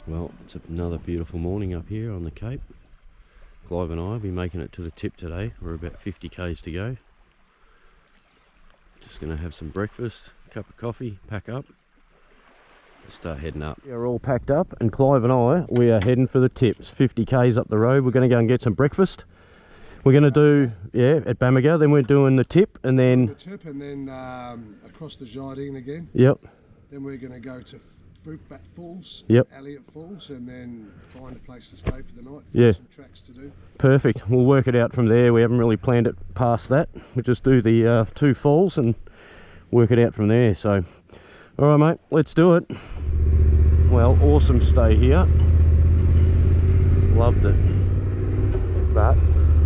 Well, it's another beautiful morning up here on the Cape. Clive and I will be making it to the tip today. We're about 50 k's to go. Just going to have some breakfast, a cup of coffee, pack up, start heading up. We're all packed up, and Clive and I, we are heading for the tips. 50 k's up the road. We're going to go and get some breakfast. We're going to do, at Bamaga, then we're doing the tip, and then... The tip, and then across the Jardine again. Yep. Then we're going to go to Fruitbat Falls, Elliott Falls, and then find a place to stay for the night. Some tracks to do. Perfect. We'll work it out from there. We haven't really planned it past that. We'll just do the 2 falls and work it out from there. So, all right, mate, let's do it. Well, awesome stay here. Loved it. But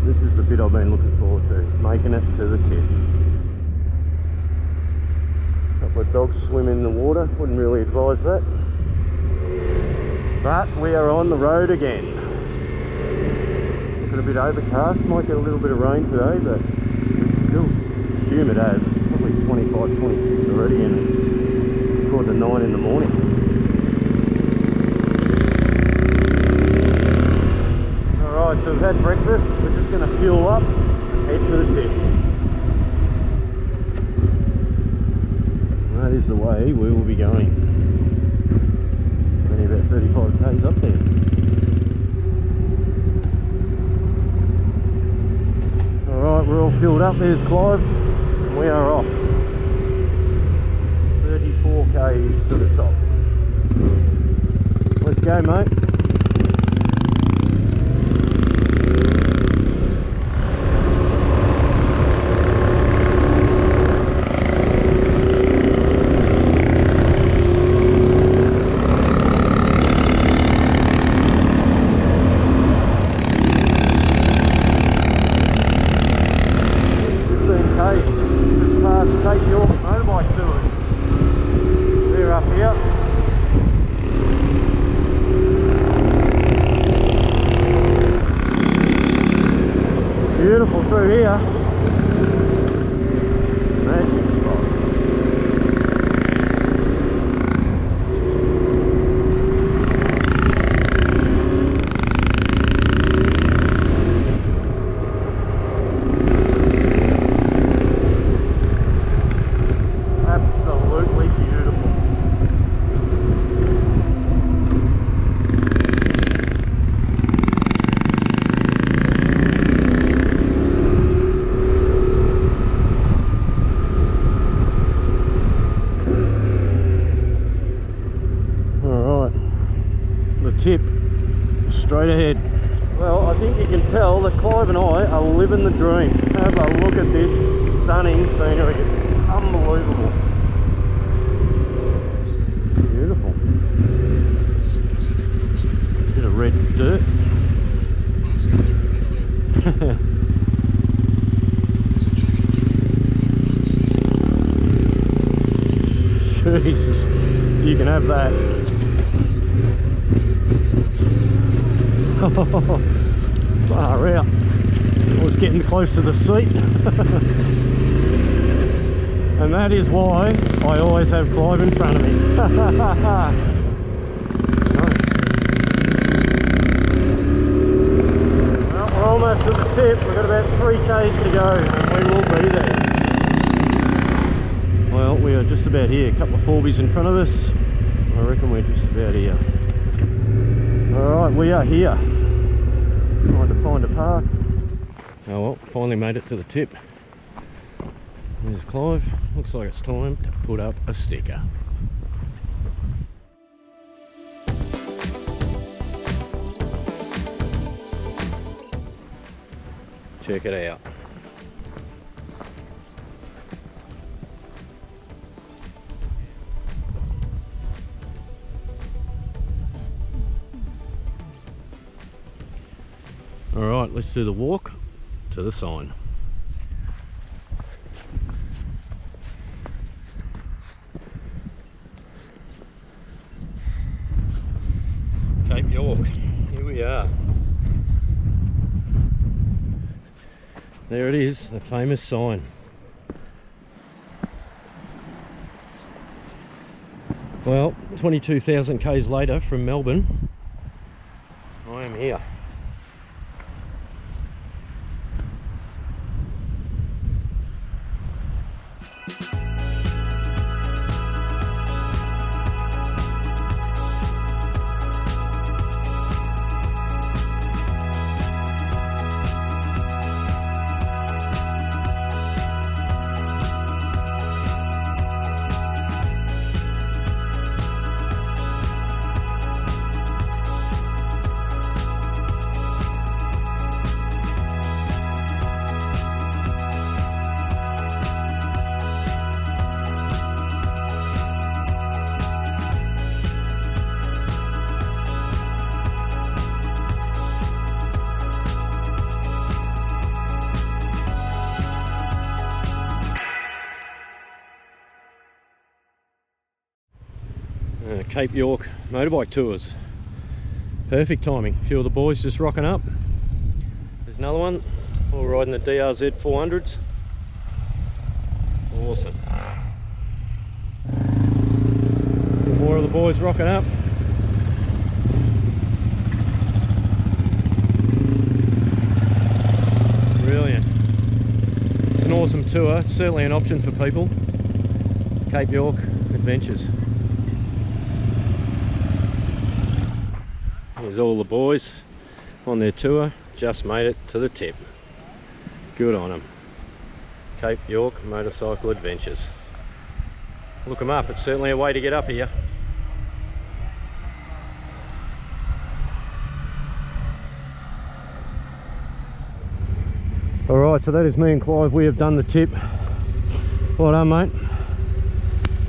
this is the bit I've been looking forward to, making it to the tip. Couple of dogs swimming in the water, wouldn't really advise that. But we are on the road again. Looking a bit overcast, might get a little bit of rain today, but it's still humid as. Probably 25, 26 already, and it's 8:45 in the morning. Alright, so we've had breakfast, we're just going to fuel up and head for the tip. That is the way we will be going. Only about 35 k's up there. Alright, we're all filled up. There's Clive, and we are off. 34 k's to the top. Let's go, mate. Beautiful through here. Magic spot. Absolutely beautiful. Tip straight ahead. Well, I think you can tell that Clive and I are living the dream. Have a look at this stunning scenery. It's unbelievable. Beautiful. Bit of red dirt. Jesus, you can have that. Far out. I was getting close to the seat. And that is why I always have Clive in front of me. Well, we're almost at the tip. We've got about 3 k's to go, and we will be there. Well, we are just about here. A couple of Forbies in front of us. I reckon we're just about here. Alright, we are here. Trying to find a park. Oh well, finally made it to the tip. There's Clive. Looks like it's time to put up a sticker. Check it out. Alright, let's do the walk to the sign. Cape York, here we are. There it is, the famous sign. Well, 22,000 k's later from Melbourne, I am here. Cape York motorbike tours. Perfect timing. A few of the boys just rocking up. There's another one, all riding the DRZ 400s. Awesome. More of the boys rocking up. Brilliant. It's an awesome tour. It's certainly an option for people. Cape York Adventures. Here's all the boys on their tour, just made it to the tip. Good on them. Cape York Motorcycle Adventures. Look them up, it's certainly a way to get up here. Alright, so that is me and Clive. We have done the tip. Well done, mate.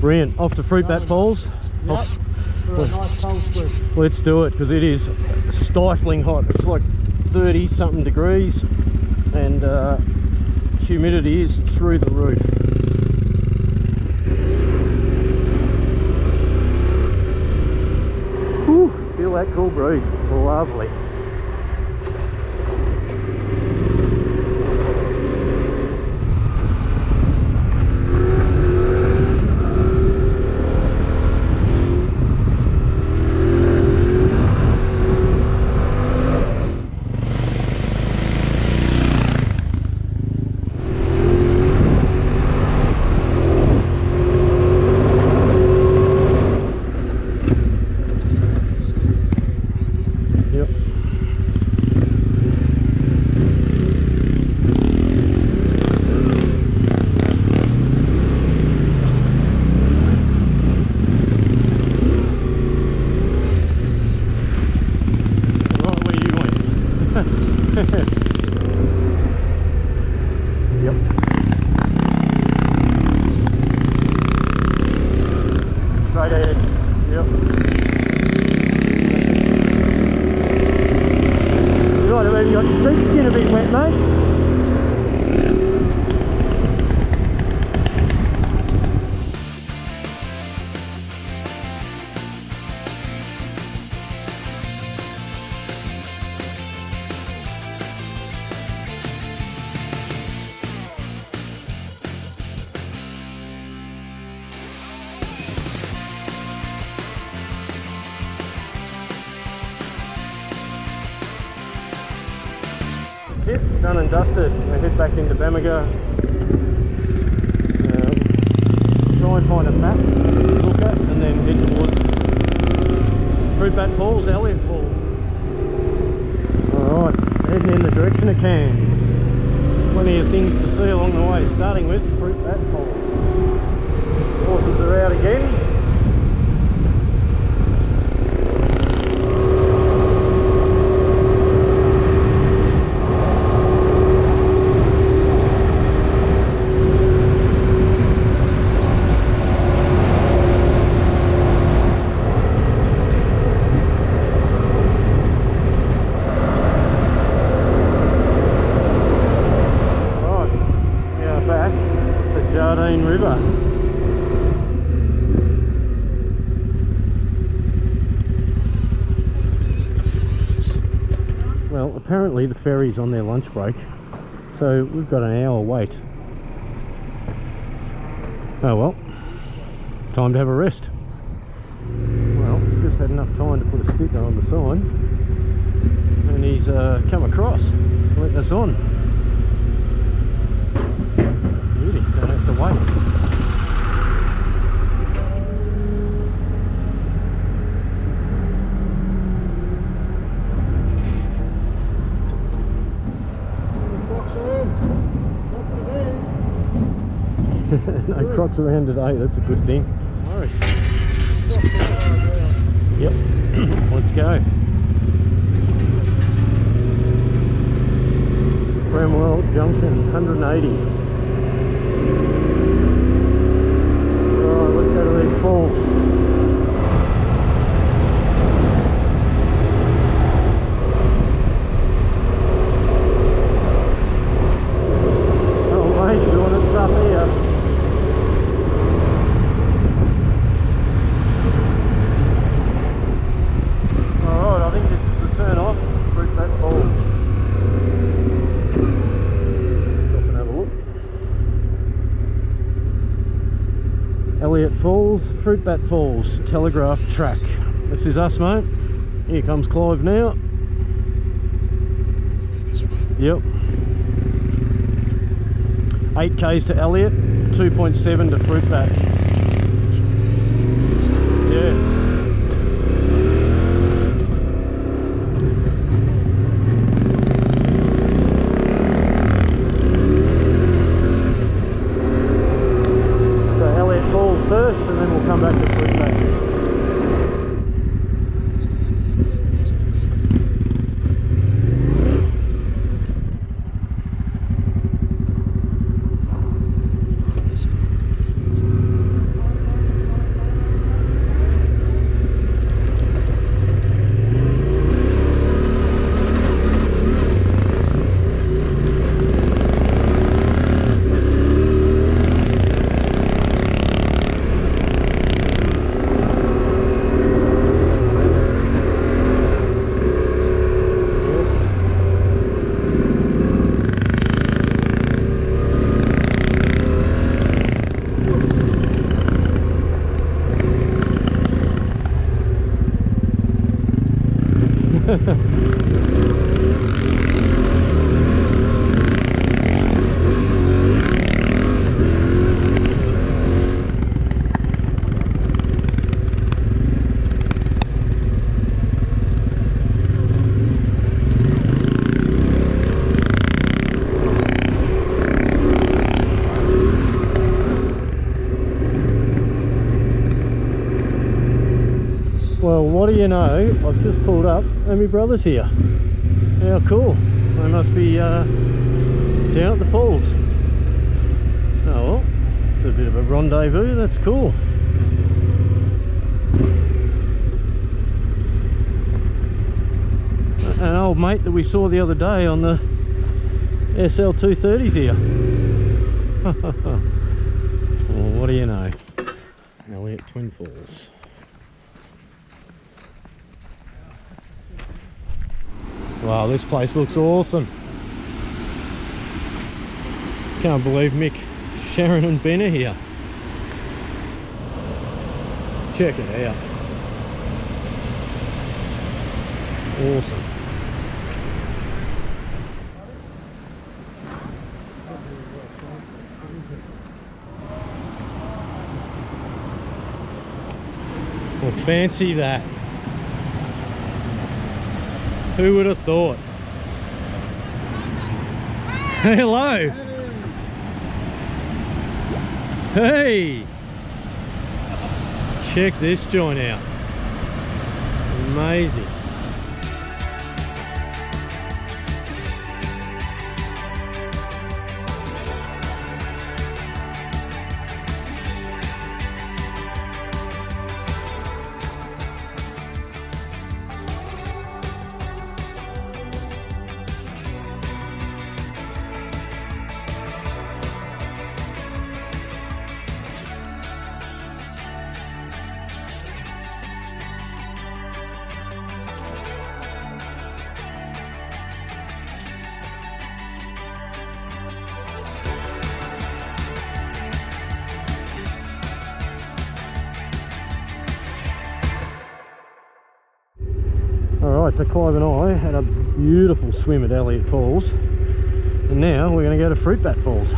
Brilliant. Off to Fruitbat Falls. Yep. For a nice cold swim. Let's do it, because it is stifling hot. It's like 30 something degrees and humidity is through the roof. Whew, feel that cool breeze. Lovely. Tip, done and dusted. I head back into Bamaga. Try and find a map to look at and then head towards Fruitbat Falls, Elliott Falls. Alright, heading in the direction of Cairns. Plenty of things to see along the way, starting with Fruitbat Falls. Horses are out again. River. Well, apparently the ferry's on their lunch break, so we've got an hour wait. Oh well, time to have a rest. Well, just had enough time to put a sticker on the sign. and he's come across, letting us on. Beauty, don't have to wait. No crocs around today, that's a good thing. No worries. Yep, let's go. Bramwell Junction, 180. Right, let's go to these falls. Oh mate, doing it tough here. Alright, I think this is the turn off. Fruit Bat Falls. Stop and have a look. Elliott Falls, Fruit Bat Falls, Telegraph Track. This is us, mate. Here comes Clive now. Yep. 8 k's to Elliott, 2.7 to Fruit Bat. Yeah. First, and then we'll come back to Fruit Bat. Well, what do you know, I've just pulled up and my brother's here. How cool. They must be down at the falls. Oh well, it's a bit of a rendezvous, that's cool. An old mate that we saw the other day on the SL230s here. Well, what do you know? Elliott Twin Falls. Wow, this place looks awesome. Can't believe Mick, Sharon and Ben are here. Check it out. Awesome. Well, fancy that. Who would have thought? Hello. Hey. Check this joint out. Amazing. Alright, so Clive and I had a beautiful swim at Elliott Falls, and now we're going to go to Fruitbat Falls.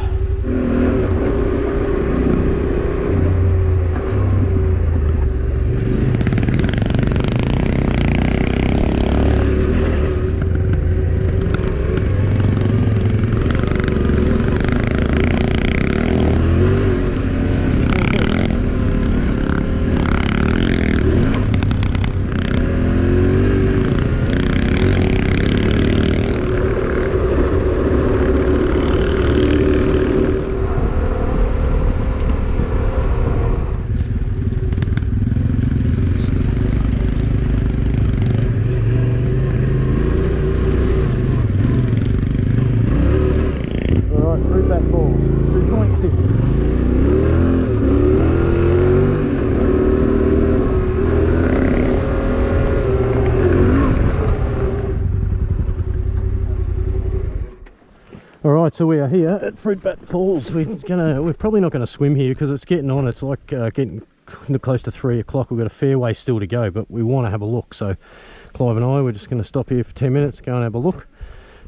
Alright, so we are here at Fruitbat Falls. We're probably not going to swim here because it's getting on. It's like getting close to 3 o'clock. We've got a fair way still to go, but we want to have a look. So Clive and I, we're just going to stop here for 10 minutes, go and have a look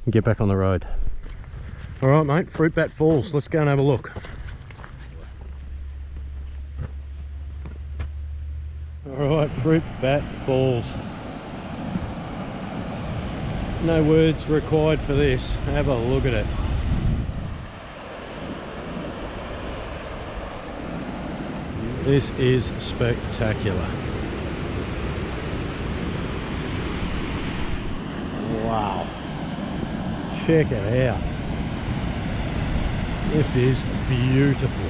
and get back on the road. Alright mate, Fruitbat Falls, let's go and have a look. Alright, Fruitbat Falls. No words required for this. Have a look at it. This is spectacular. Wow. Check it out. This is beautiful.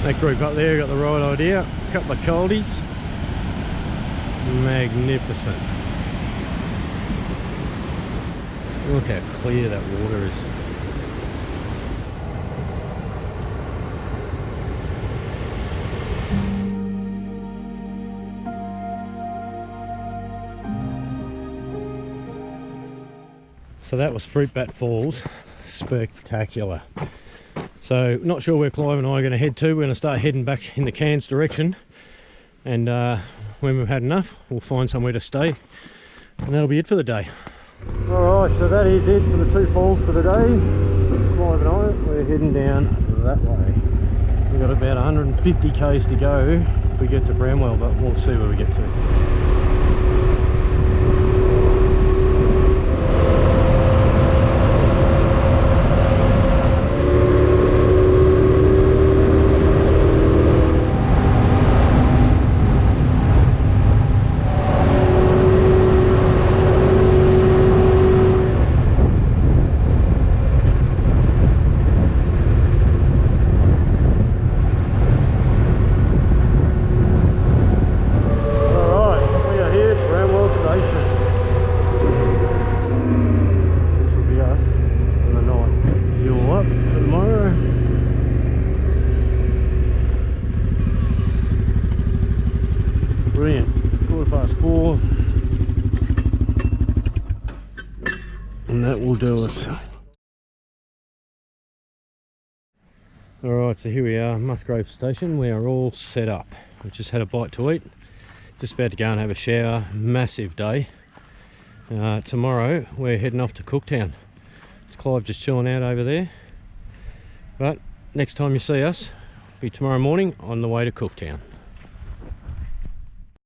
That group up there got the right idea. A couple of coldies. Magnificent. Look how clear that water is. So that was Fruitbat Falls. Spectacular. So not sure where Clive and I are going to head to. We're going to start heading back in the Cairns direction, and when we've had enough, we'll find somewhere to stay, and that'll be it for the day. Alright, so that is it for the 2 falls for the day. Clive and I, we're heading down that way. We've got about 150 k's to go if we get to Bramwell, but we'll see where we get to. Brilliant. 4:15, and that will do us. Alright, so here we are, Musgrave Station. We are all set up. We've just had a bite to eat, just about to go and have a shower. Massive day. Tomorrow we're heading off to Cooktown. It's Clive just chilling out over there, but next time you see us will be tomorrow morning on the way to Cooktown.